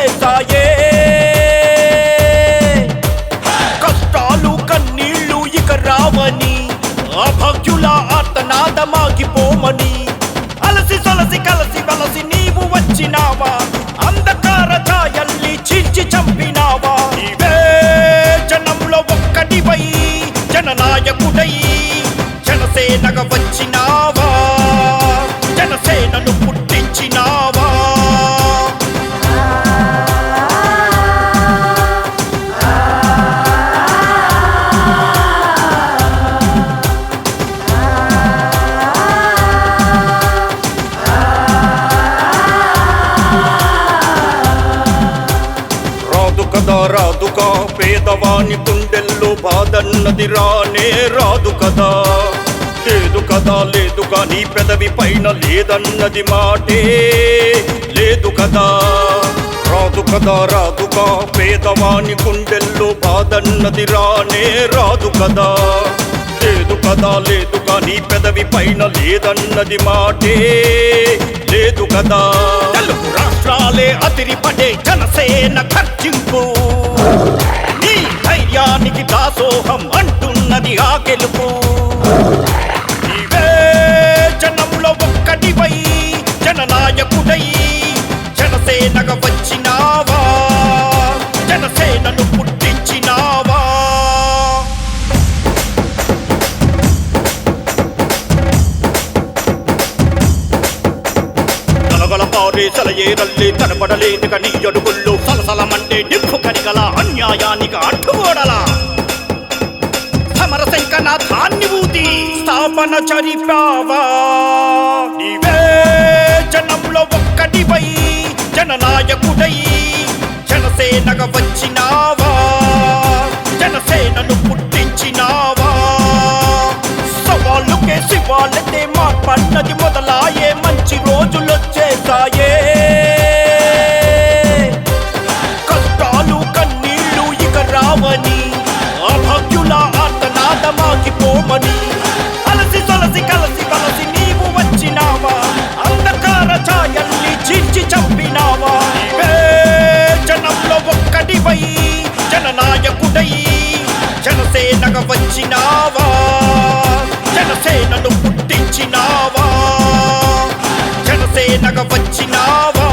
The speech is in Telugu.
వచ్చేసాయే కష్టాలు కన్నీళ్ళు ఇక రావని అభాగ్యుల ఆర్తనాదమాగిపోమని అలసి సొలసి కలసి వలసి నీవు వచ్చినావా అంధకార ఛాయల్ని చీల్చి చంపినావా నీవే జనంలో ఒక్కటివై జననాయకుడై జనసేనగా వచ్చినావా జనసేనను పుట్టించినావా రాదుగా పేదవాని గుండెల్లో బాధన్నది రానే రాదు కదా లేదు నీ పెదవి పైన లేదన్నది మాటే లేదు కదా రాదుగా పేదవాని గుండెల్లో బాధన్నది రానే రాదు కదా లేదు నీ పెదవి పైన లేదన్నది మాటే లేదు కదా తెలుగు రాష్ట్రాలే అదిరిపడే జనసేన ఖర్చింపు నీ ధైర్యానికి దాసోహం అంటున్నది ఆ గెలుపు నీవే జనంలో ఒక్కటివై జననాయకుడై జనసేనగా వచ్చినావా జనసేనను పుట్టించినావా సలయేరల్లి తడపడలేదుక నీ అడుగుల్లో సలసలమంటే నిప్పు కరిగల అన్యాయానికి అడ్డుగోడలా సమరశంకనాథాన్ని ఊది స్థాపన చరిపావా నీవే జనంలో ఒక్కటివై జననాయకుడై జనసేనగా వచ్చినావా జనసేనను పుట్టించినావా సవాళ్ళుకే శివాళ్ళతే మార్పన్నది మొదలాయే మంచి రోజులొచ్చేసాయే కష్టాలు కన్నీళ్ళు ఇక రావని అభాగ్యుల ఆర్తనాదమాగిపోమని అలసి సొలసి కలసి వలసి నీవు వచ్చినావా అంధకార ఛాయల్ని చీల్చి చంపినావా నీవే జనంలో ఒక్కటివై జననాయకుడై జనసేనగా వచ్చినావా జనసేనను పుట్టించినావా జనసేనగా వచ్చినావా